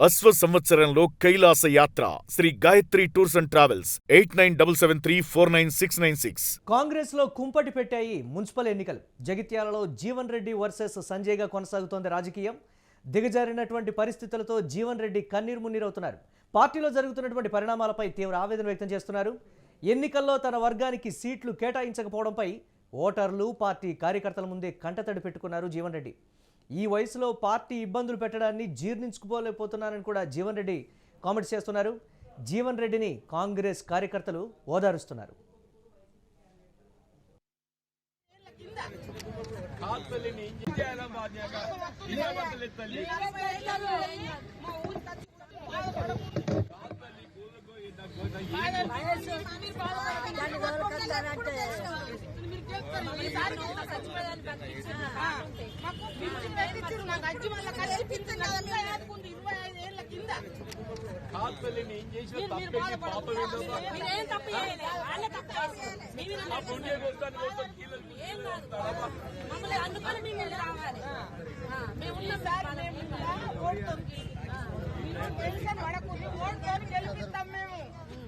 అశ్వ సంవత్సరంలో కైలాస యాత్ర Shri Gayatri tours and travels 8977349696. Congress లో కుంపటి పెట్టాయి మున్సిపల్ ఎన్నికలు. జగిత్యాలలో జీవన్ రెడ్డి వర్సెస్ సంజయ్ గా కొనసాగుతోంది రాజకీయం. దిగజారినటువంటి పరిస్థితులతో జీవన్ రెడ్డి కన్నీరు మున్నీరవుతున్నారు. పార్టీలో జరుగుతున్నటువంటి పరిణామాలపై తీవ్ర ఆవేదన వ్యక్తం చేస్తున్నారు. ఎన్నికల్లో తన వర్గానికి సీట్లు కేటాయించకపోవడంపై ఓటర్లు పార్టీ కార్యకర్తల ముందే కంటతడి పెట్టుకున్నారు జీవన్ రెడ్డి. ఈ వయసులో పార్టీ ఇబ్బందులు పెట్టడాన్ని జీర్ణించుకోలేకపోతున్నారని కూడా జీవన్ రెడ్డి కామెంట్స్ చేస్తున్నారు. జీవన్ రెడ్డిని కాంగ్రెస్ కార్యకర్తలు ఓదారుస్తున్నారు.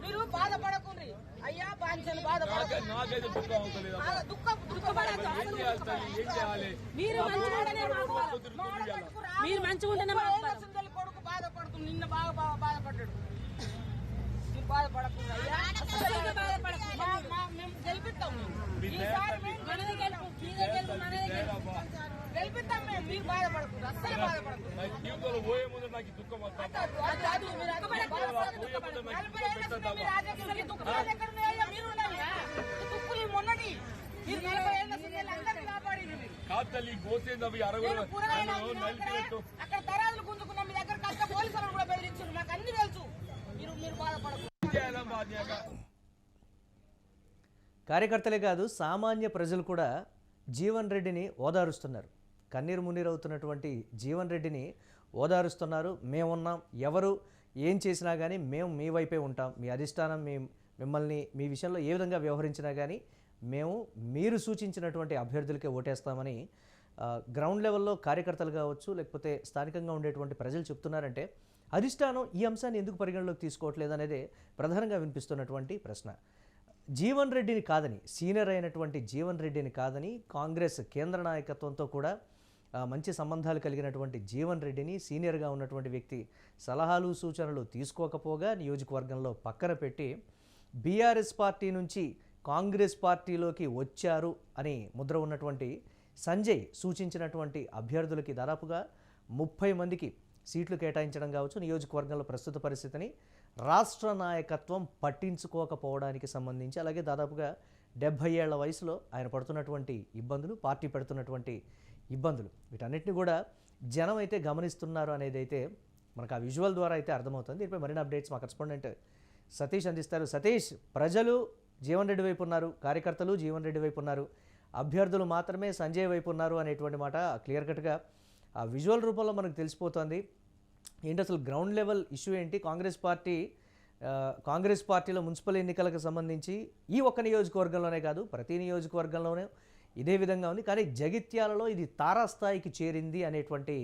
మీరు బాధపడకుండ్రి అయ్యా, బాంచలు బాధపడకండి. మీరు మంచిగా కొడుకు బాధపడుతుంది, నిన్న బాగా బాధపడ్డాడు. మీరు బాధపడకుండా మేము గెలిపిస్తాం. గెలిపిస్తాం మేము. మీరు బాధపడకుండా అస్సలు బాధపడకుండా. మొన్నటి మీరు 40 ఏళ్ళ అందరినీ కాపాడింది. అక్కడ తరాలు గుంజుకున్నాం. మీ దగ్గర కష్ట పోలీసులను కూడా బెదిరించారు. మాకు అన్ని తెలుసు. మీరు బాధపడకుండా. కార్యకర్తలే కాదు, సామాన్య ప్రజలు కూడా జీవన్ రెడ్డిని ఓదారుస్తున్నారు. కన్నీరు మున్నీరవుతున్నటువంటి జీవన్ రెడ్డిని ఓదారుస్తున్నారు. మేమున్నాం, ఎవరు ఏం చేసినా కానీ మేము మీ వైపే ఉంటాం. మీ అధిష్టానం మిమ్మల్ని మీ విషయంలో ఏ విధంగా వ్యవహరించినా కానీ మేము మీరు సూచించినటువంటి అభ్యర్థులకే ఓటేస్తామని గ్రౌండ్ లెవెల్లో కార్యకర్తలు కావచ్చు, లేకపోతే స్థానికంగా ఉండేటువంటి ప్రజలు చెప్తున్నారంటే అధిష్టానం ఈ అంశాన్ని ఎందుకు పరిగణలోకి తీసుకోవట్లేదు అనేది ప్రధానంగా వినిపిస్తున్నటువంటి ప్రశ్న. జీవన్ రెడ్డిని కాదని, సీనియర్ అయినటువంటి జీవన్ రెడ్డిని కాదని కాంగ్రెస్ కేంద్ర నాయకత్వంతో కూడా మంచి సంబంధాలు కలిగినటువంటి జీవన్ రెడ్డిని, సీనియర్గా ఉన్నటువంటి వ్యక్తి సలహాలు సూచనలు తీసుకోకపోగా నియోజకవర్గంలో పక్కన పెట్టి బీఆర్ఎస్ పార్టీ నుంచి కాంగ్రెస్ పార్టీలోకి వచ్చారు అని ముద్ర ఉన్నటువంటి సంజయ్ సూచించినటువంటి అభ్యర్థులకి దాదాపుగా 30 మందికి సీట్లు కేటాయించడం కావచ్చు. నియోజకవర్గంలో ప్రస్తుత పరిస్థితిని రాష్ట్ర నాయకత్వం పట్టించుకోకపోవడానికి సంబంధించి, అలాగే దాదాపుగా 70 ఏళ్ల వయసులో ఆయన పడుతున్నటువంటి ఇబ్బందులు, పార్టీ పెడుతున్నటువంటి ఇబ్బందులు, వీటన్నిటిని కూడా జనం అయితే గమనిస్తున్నారు అనేది అయితే మనకు ఆ విజువల్ ద్వారా అయితే అర్థమవుతుంది. దీనిపై మరిన్ని అప్డేట్స్ మా కరెస్పాండెంట్ సతీష్ అందిస్తారు. సతీష్, ప్రజలు జీవన్ రెడ్డి వైపు ఉన్నారు, కార్యకర్తలు జీవన్ రెడ్డి వైపు ఉన్నారు, అభ్యర్థులు మాత్రమే సంజయ్ వైపు ఉన్నారు అనేటువంటి మాట క్లియర్ కట్గా ఆ విజువల్ రూపంలో మనకు తెలిసిపోతుంది. ఏంటి అసలు గ్రౌండ్ లెవెల్ ఇష్యూ ఏంటి? కాంగ్రెస్ పార్టీలో మున్సిపల్ ఎన్నికలకు సంబంధించి ఈ ఒక్క నియోజకవర్గంలోనే కాదు, ప్రతి నియోజకవర్గంలోనే ఇదే విధంగా ఉంది. కానీ జగిత్యాలలో ఇది తారాస్థాయికి చేరింది అనేటువంటి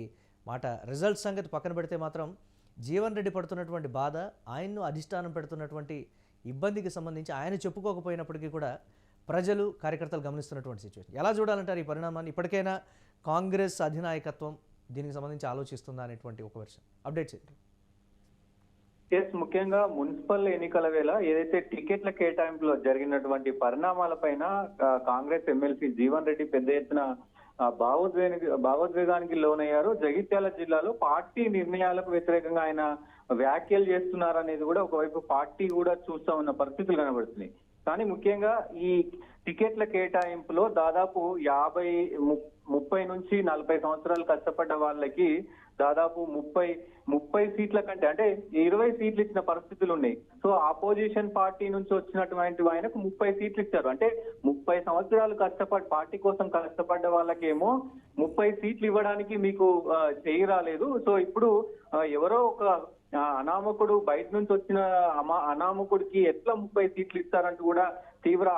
మాట. రిజల్ట్ సంగతి పక్కన పెడితే మాత్రం జీవన్ రెడ్డి పడుతున్నటువంటి బాధ, ఆయన్ను అధిష్టానం పెడుతున్నటువంటి ఇబ్బందికి సంబంధించి ఆయన చెప్పుకోకపోయినప్పటికీ కూడా ప్రజలు కార్యకర్తలు గమనిస్తున్నటువంటి సిచ్యువేషన్. ఎలా చూడాలంటారు ఈ పరిణామాన్ని? ఇప్పటికైనా కాంగ్రెస్ అధినాయకత్వం దీనికి సంబంధించి ఆలోచిస్తుందా అనేటువంటి ఒక వెర్షన్ అప్డేట్ చేయండి. ముఖ్యంగా మున్సిపల్ ఎన్నికల వేళ ఏదైతే టికెట్ల కేటాయింపులో జరిగినటువంటి పరిణామాలపైన కాంగ్రెస్ ఎమ్మెల్సీ జీవన్ రెడ్డి పెద్ద ఎత్తున భావోద్వేగానికి లోనయ్యారు. జగిత్యాల జిల్లాలో పార్టీ నిర్ణయాలకు వ్యతిరేకంగా ఆయన వ్యాఖ్యలు చేస్తున్నారనేది కూడా ఒకవైపు పార్టీ కూడా చూస్తా ఉన్న పరిస్థితులు కనబడుతున్నాయి. కానీ ముఖ్యంగా ఈ టికెట్ల కేటాయింపులో దాదాపు 30 నుంచి 40 సంవత్సరాలు కష్టపడ్డ వాళ్ళకి దాదాపు 30 సీట్ల కంటే అంటే 20 సీట్లు ఇచ్చిన పరిస్థితులు ఉన్నాయి. సో ఆపోజిషన్ పార్టీ నుంచి వచ్చినటువంటి ఆయనకు 30 సీట్లు ఇచ్చారు. అంటే 30 సంవత్సరాలు పార్టీ కోసం కష్టపడ్డ వాళ్ళకేమో 30 సీట్లు ఇవ్వడానికి మీకు చేయి రాలేదు. సో ఇప్పుడు ఎవరో ఒక అనామకుడు బయట నుంచి వచ్చిన అనామకుడికి ఎట్లా 30 సీట్లు ఇస్తారంటూ కూడా తీవ్ర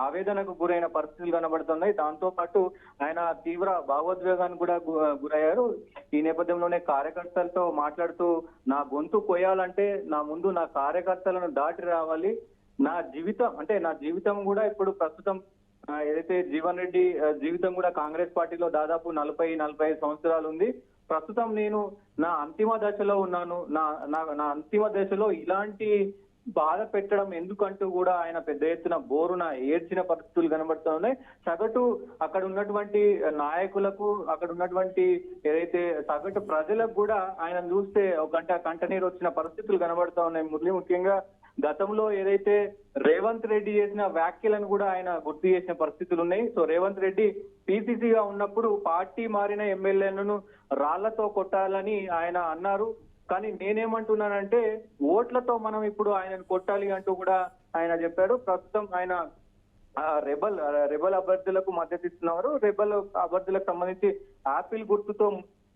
ఆవేదనకు గురైన పరిస్థితులు కనబడుతున్నాయి. దాంతో పాటు ఆయన తీవ్ర భావోద్వేగానికి కూడా గురయ్యారు. ఈ నేపథ్యంలోనే కార్యకర్తలతో మాట్లాడుతూ, నా గొంతు కొయ్యాలంటే నా ముందు నా కార్యకర్తలను దాటి రావాలి. నా జీవితం కూడా ఇప్పుడు ప్రస్తుతం ఏదైతే జీవన్ రెడ్డి జీవితం కూడా కాంగ్రెస్ పార్టీలో దాదాపు 40-45 సంవత్సరాలు ఉంది. ప్రస్తుతం నేను నా అంతిమ దశలో ఉన్నాను. నా అంతిమ దశలో ఇలాంటి బాధ పెట్టడం ఎందుకంటూ కూడా ఆయన పెద్ద ఎత్తున బోరున ఏడ్చిన పరిస్థితులు కనబడుతున్నాయి. సగటు అక్కడ ఉన్నటువంటి నాయకులకు, అక్కడ ఉన్నటువంటి ఏదైతే సగటు ప్రజలకు కూడా ఆయన చూస్తే ఒక కంటనీరు వచ్చిన పరిస్థితులు కనబడుతూ ఉన్నాయి. ముఖ్యంగా గతంలో ఏదైతే రేవంత్ రెడ్డి చేసిన వ్యాఖ్యలను కూడా ఆయన గుర్తు చేసిన పరిస్థితులు ఉన్నాయి. సో రేవంత్ రెడ్డి పిసిసిగా ఉన్నప్పుడు పార్టీ మారిన ఎమ్మెల్యేలను రాళ్లతో కొట్టాలని ఆయన అన్నారు. కానీ నేనేమంటున్నానంటే ఓట్లతో మనం ఇప్పుడు ఆయనను కొట్టాలి అంటూ కూడా ఆయన చెప్పాడు. ప్రస్తుతం ఆయన రెబల్ అభ్యర్థులకు మద్దతు ఇస్తున్నారు. రెబల్ అభ్యర్థులకు సంబంధించి ఆపిల్ గుర్తుతో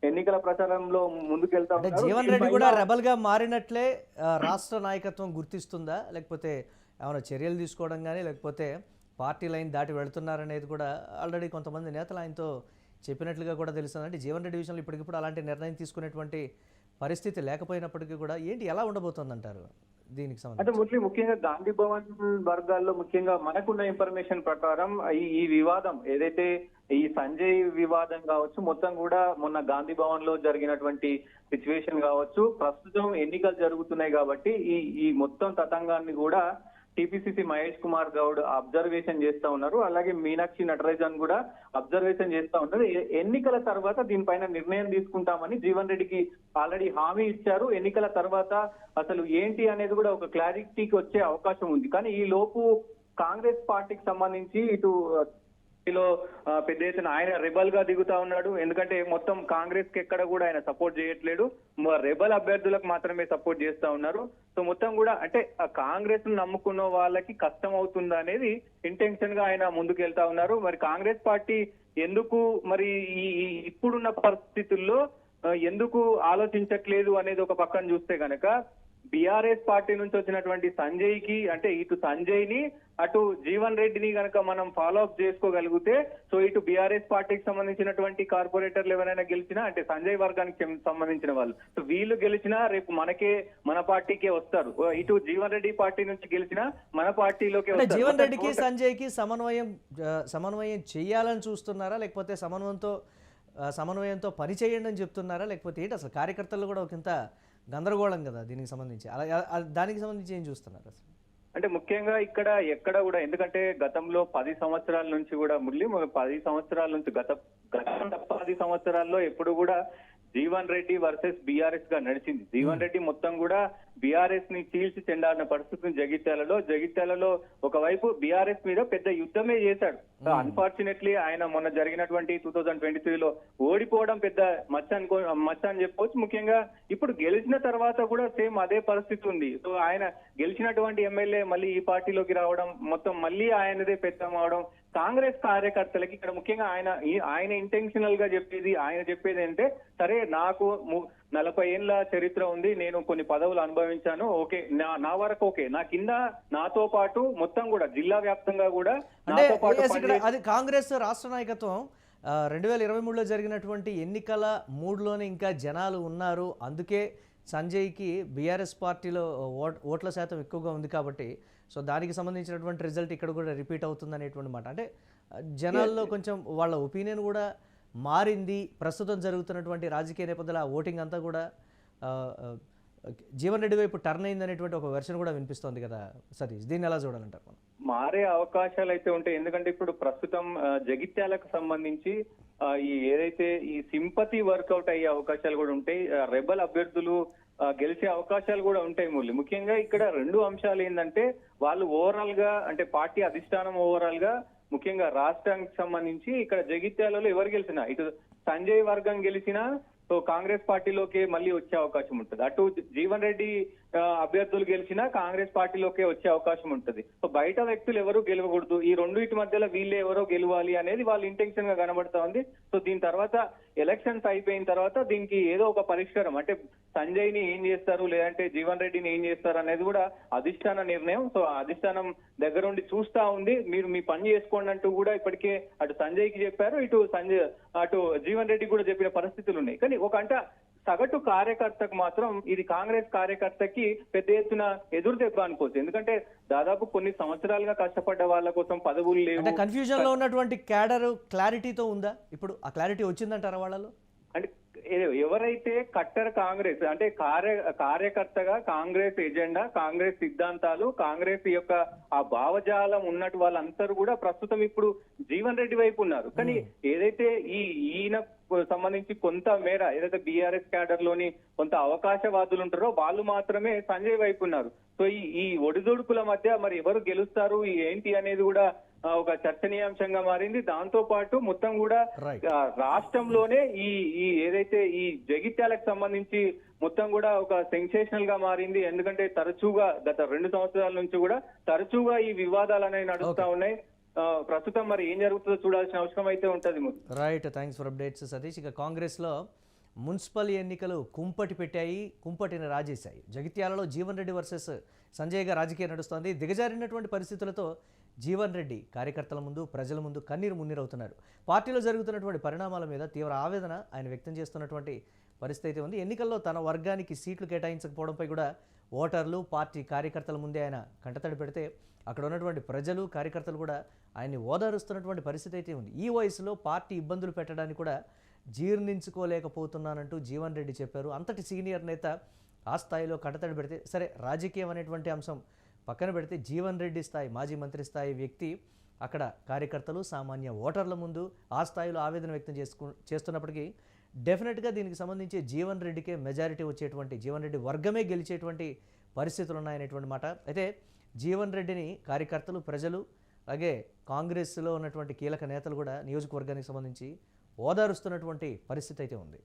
ఎన్నికల ప్రచారంలో ముందుకెళ్తా అంటే జీవన్ రెడ్డి కూడా రెబల్ గా మారినట్లే రాష్ట్ర నాయకత్వం గుర్తిస్తుందా, లేకపోతే ఏమైనా చర్యలు తీసుకోవడం కానీ, లేకపోతే పార్టీ లైన్ దాటి వెళుతున్నారనేది కూడా ఆల్రెడీ కొంతమంది నేతలు ఆయనతో చెప్పినట్లుగా కూడా తెలుస్తుంది. అంటే జీవన్ రెడ్డి విషయంలో ఇప్పటికిప్పుడు అలాంటి నిర్ణయం తీసుకునేటువంటి పరిస్థితి లేకపోయినప్పటికీ కూడా ఎలా ఉండబోతుంది అంటారు దీనికి సంబంధించి? అంటే ముఖ్యంగా గాంధీ భవన్ వర్గాల్లో ముఖ్యంగా మనకున్న ఇన్ఫర్మేషన్ ప్రకారం ఈ వివాదం ఏదైతే ఈ సంజయ్ వివాదం కావచ్చు, మొత్తం కూడా మొన్న గాంధీ భవన్ లో జరిగినటువంటి సిచ్యువేషన్ కావచ్చు, ప్రస్తుతం ఎన్నికలు జరుగుతున్నాయి కాబట్టి ఈ మొత్తం తతంగాన్ని కూడా టిపిసిసి మహేష్ కుమార్ గౌడ్ అబ్జర్వేషన్ చేస్తా ఉన్నారు. అలాగే మీనాక్షి నటరాజన్ కూడా అబ్జర్వేషన్ చేస్తా ఉన్నారు. ఎన్నికల తర్వాత దీనిపైన నిర్ణయం తీసుకుంటామని జీవన్ రెడ్డికి ఆల్రెడీ హామీ ఇచ్చారు. ఎన్నికల తర్వాత అసలు ఏంటి అనేది కూడా ఒక క్లారిటీకి వచ్చే అవకాశం ఉంది. కానీ ఈ లోపు కాంగ్రెస్ పార్టీకి సంబంధించి ఇటు పెద్ద ఎత్తున ఆయన రెబల్ గా దిగుతా ఉన్నాడు. ఎందుకంటే మొత్తం కాంగ్రెస్ కి ఎక్కడ కూడా ఆయన సపోర్ట్ చేయట్లేడు, రెబల్ అభ్యర్థులకు మాత్రమే సపోర్ట్ చేస్తా ఉన్నారు. సో మొత్తం కూడా అంటే కాంగ్రెస్ ను నమ్ముకున్న వాళ్ళకి కష్టం అవుతుందా అనేది ఇంటెన్షన్ గా ఆయన ముందుకెళ్తా ఉన్నారు. మరి కాంగ్రెస్ పార్టీ ఎందుకు మరి ఈ ఇప్పుడున్న పరిస్థితుల్లో ఎందుకు ఆలోచించట్లేదు అనేది ఒక పక్కన చూస్తే గనక, బీఆర్ఎస్ పార్టీ నుంచి వచ్చినటువంటి సంజయ్ కి, అంటే ఇటు సంజయ్ ని అటు జీవన్ రెడ్డిని గనక మనం ఫాలో అప్ చేసుకోగలిగితే, సో ఇటు బీఆర్ఎస్ పార్టీకి సంబంధించినటువంటి కార్పొరేటర్లు ఎవరైనా గెలిచినా, అంటే సంజయ్ వర్గానికి సంబంధించిన వాళ్ళు, సో వీళ్ళు గెలిచినా రేపు మన పార్టీకే వస్తారు. ఇటు జీవన్ రెడ్డి పార్టీ నుంచి గెలిచినా మన పార్టీలోకి వస్తారు. జీవన్ రెడ్డికి సంజయ్ కి సమన్వయం చేయాలని చూస్తున్నారా, లేకపోతే సమన్వయంతో పని చేయండి అని చెప్తున్నారా, లేకపోతే ఏంటి అసలు కార్యకర్తలు కూడా ఒకంత గందరగోళం కదా దీనికి సంబంధించి, దానికి సంబంధించి ఏం చూస్తున్నారు అసలు? అంటే ముఖ్యంగా ఎక్కడ కూడా, ఎందుకంటే గతంలో 10 సంవత్సరాల నుంచి కూడా 10 సంవత్సరాల నుంచి గత 10 సంవత్సరాల్లో ఎప్పుడు కూడా జీవన్ రెడ్డి వర్సెస్ బీఆర్ఎస్ గా నడిచింది. జీవన్ రెడ్డి మొత్తం కూడా బీఆర్ఎస్ ని చీల్చి చెండాడిన పరిస్థితి జగిత్యాలలో ఒకవైపు బీఆర్ఎస్ మీద పెద్ద యుద్ధమే చేశాడు. అన్ఫార్చునేట్లీ ఆయన మొన్న జరిగినటువంటి 2023లో ఓడిపోవడం పెద్ద మచ్చ అని చెప్పుకోవచ్చు. ముఖ్యంగా ఇప్పుడు గెలిచిన తర్వాత కూడా సేమ్ అదే పరిస్థితి ఉంది. సో ఆయన గెలిచినటువంటి ఎమ్మెల్యే మళ్ళీ ఈ పార్టీలోకి రావడం, మొత్తం మళ్ళీ ఆయనదే పెద్దం అవడం, కాంగ్రెస్ కార్యకర్తలకి ఇక్కడ ముఖ్యంగా ఆయన ఇంటెన్షనల్ గా ఆయన చెప్పేది అంటే, సరే నాకు 40 ఏళ్ల చరిత్ర ఉంది, నేను కొన్ని పదవులు అనుభవించాను, ఓకే నా వరకు ఓకే, నా కింద నాతో పాటు మొత్తం కూడా జిల్లా వ్యాప్తంగా కూడా నాతో పాటు అది కాంగ్రెస్ రాష్ట్ర నాయకత్వం 2023లో జరిగినటువంటి ఎన్నికల మూడ్లోనే ఇంకా జనాలు ఉన్నారు, అందుకే సంజయ్కి బీఆర్ఎస్ పార్టీలో ఓట్ల శాతం ఎక్కువగా ఉంది కాబట్టి సో దానికి సంబంధించినటువంటి రిజల్ట్ ఇక్కడ కూడా రిపీట్ అవుతుంది అనేటువంటి మాట. అంటే జనాల్లో కొంచెం వాళ్ళ ఒపీనియన్ కూడా మారింది. ప్రస్తుతం జరుగుతున్నటువంటి రాజకీయ నేపథ్యంలో ఆ ఓటింగ్ అంతా కూడా జీవన్ రెడ్డి వైపు టర్న్ అయింది అనేటువంటి ఒక వెర్షన్ కూడా వినిపిస్తోంది కదా సతీష్, దీన్ని ఎలా చూడాలంటారు మనం? మారే అవకాశాలు అయితే ఉంటాయి. ఎందుకంటే ఇప్పుడు ప్రస్తుతం జగిత్యాలకు సంబంధించి ఏదైతే ఈ సింపతి వర్కౌట్ అయ్యే అవకాశాలు కూడా ఉంటాయి. రెబల్ అభ్యర్థులు గెలిచే అవకాశాలు కూడా ఉంటాయి. ముఖ్యంగా ఇక్కడ 2 అంశాలు ఏంటంటే, వాళ్ళు ఓవరాల్ గా అంటే పార్టీ అధిష్టానం ఓవరాల్ గా ముఖ్యంగా రాష్ట్రానికి సంబంధించి ఇక్కడ జగిత్యాలలో ఎవరు గెలిచినా, ఇటు సంజయ్ వర్గం గెలిచినా సో కాంగ్రెస్ పార్టీలోకి మళ్ళీ వచ్చే అవకాశం ఉంటుంది. అటు జీవన్ రెడ్డి అభ్యర్థులు గెలిచినా కాంగ్రెస్ పార్టీలోకే వచ్చే అవకాశం ఉంటుంది. సో బయట వ్యక్తులు ఎవరు గెలవకూడదు, ఈ రెండింటి మధ్యలో వీళ్ళే ఎవరో గెలవాలి అనేది వాళ్ళ ఇంటెన్షన్ గా కనబడతా ఉంది. సో దీని తర్వాత ఎలక్షన్స్ అయిపోయిన తర్వాత దీనికి ఏదో ఒక పరిష్కారం అంటే సంజయ్ ని ఏం చేస్తారు లేదంటే జీవన్ రెడ్డిని ఏం చేస్తారు అనేది కూడా అధిష్టాన నిర్ణయం. సో ఆ అధిష్టానం దగ్గర ఉండి చూస్తా ఉంది. మీరు మీ పని చేసుకోండి అంటూ కూడా ఇప్పటికే అటు సంజయ్ కి చెప్పారు, అటు జీవన్ రెడ్డి కూడా చెప్పిన పరిస్థితులు ఉన్నాయి. కానీ సగటు కార్యకర్తకు మాత్రం ఇది కాంగ్రెస్ కార్యకర్తకి పెద్ద ఎత్తున ఎదురు దెబ్బ అనుకోవచ్చు. ఎందుకంటే దాదాపు కొన్ని సంవత్సరాలుగా కష్టపడ్డ వాళ్ళ కోసం పదవులు లేవు. అంటే కన్ఫ్యూజన్ లో ఉన్నటువంటి క్యాడర్ క్లారిటీతో ఉందా? ఇప్పుడు ఆ క్లారిటీ వచ్చిందంటారా వాళ్ళలో? అంటే ఎవరైతే కట్టర్ కాంగ్రెస్ అంటే కార్యకర్తగా కాంగ్రెస్ ఎజెండా, కాంగ్రెస్ సిద్ధాంతాలు, కాంగ్రెస్ యొక్క ఆ భావజాలం ఉన్నట్టు వాళ్ళందరూ కూడా ప్రస్తుతం ఇప్పుడు జీవన్ రెడ్డి వైపు ఉన్నారు. కానీ ఏదైతే ఈయన సంబంధించి కొంత మేర ఏదైతే బీఆర్ఎస్ క్యాడర్ లోని కొంత అవకాశవాదులు ఉంటారో వాళ్ళు మాత్రమే సంజయ్ వైపు ఉన్నారు. సో ఈ ఒడిదుడుకుల మధ్య మరి ఎవరు గెలుస్తారు ఏంటి అనేది కూడా ఒక చర్చనీయాంశంగా మారింది. దాంతో పాటు మొత్తం కూడా రాష్ట్రంలోనే ఈ ఏదైతే ఈ జగిత్యాలకు సంబంధించి మొత్తం కూడా ఒక సెన్సేషనల్ గా మారింది. ఎందుకంటే తరచుగా గత 2 సంవత్సరాల నుంచి కూడా తరచుగా ఈ వివాదాలు అనేవి నడుస్తా ఉన్నాయి. ప్రస్తుతం మరి ఏం జరుగుతుందో చూడాల్సిన అవసరం అయితే ఉంటది. Right, thanks for updates Satish. ఇక కాంగ్రెస్ లో మున్సిపల్ ఎన్నికలు కుంపటిని రాజేశాయి. జగిత్యాలలో జీవన్ రెడ్డి వర్సెస్ సంజయ్గా రాజకీయం నడుస్తోంది. దిగజారినటువంటి పరిస్థితులతో జీవన్ రెడ్డి కార్యకర్తల ముందు, ప్రజల ముందు కన్నీరు మున్నీరవుతున్నారు. పార్టీలో జరుగుతున్నటువంటి పరిణామాల మీద తీవ్ర ఆవేదన ఆయన వ్యక్తం చేస్తున్నటువంటి పరిస్థితి ఉంది. ఎన్నికల్లో తన వర్గానికి సీట్లు కేటాయించకపోవడంపై కూడా ఓటర్లు, పార్టీ కార్యకర్తల ముందే ఆయన కంటతడి పెడితే అక్కడ ఉన్నటువంటి ప్రజలు, కార్యకర్తలు కూడా ఆయన్ని ఓదారుస్తున్నటువంటి పరిస్థితి అయితే ఉంది. ఈ వయసులో పార్టీ ఇబ్బందులు పెట్టడానికి కూడా జీర్ణించుకోలేకపోతున్నానంటూ జీవన్ రెడ్డి చెప్పారు. అంతటి సీనియర్ నేత ఆ స్థాయిలో కంటతడి పెడితే సరే, రాజకీయం అనేటువంటి అంశం పక్కన పెడితే జీవన్ రెడ్డి స్థాయి, మాజీ మంత్రి స్థాయి వ్యక్తి అక్కడ కార్యకర్తలు, సామాన్య ఓటర్ల ముందు ఆ స్థాయిలో ఆవేదన వ్యక్తం చేస్తున్నప్పటికీ డెఫినెట్గా దీనికి సంబంధించి జీవన్ రెడ్డికే మెజారిటీ వచ్చేటువంటి, జీవన్ రెడ్డి వర్గమే గెలిచేటువంటి పరిస్థితులు ఉన్నాయనేటువంటి మాట. అయితే జీవన్ రెడ్డిని కార్యకర్తలు, ప్రజలు, అలాగే కాంగ్రెస్లో ఉన్నటువంటి కీలక నేతలు కూడా నియోజకవర్గానికి సంబంధించి ఓదారుస్తున్నటువంటి పరిస్థితి అయితే ఉంది.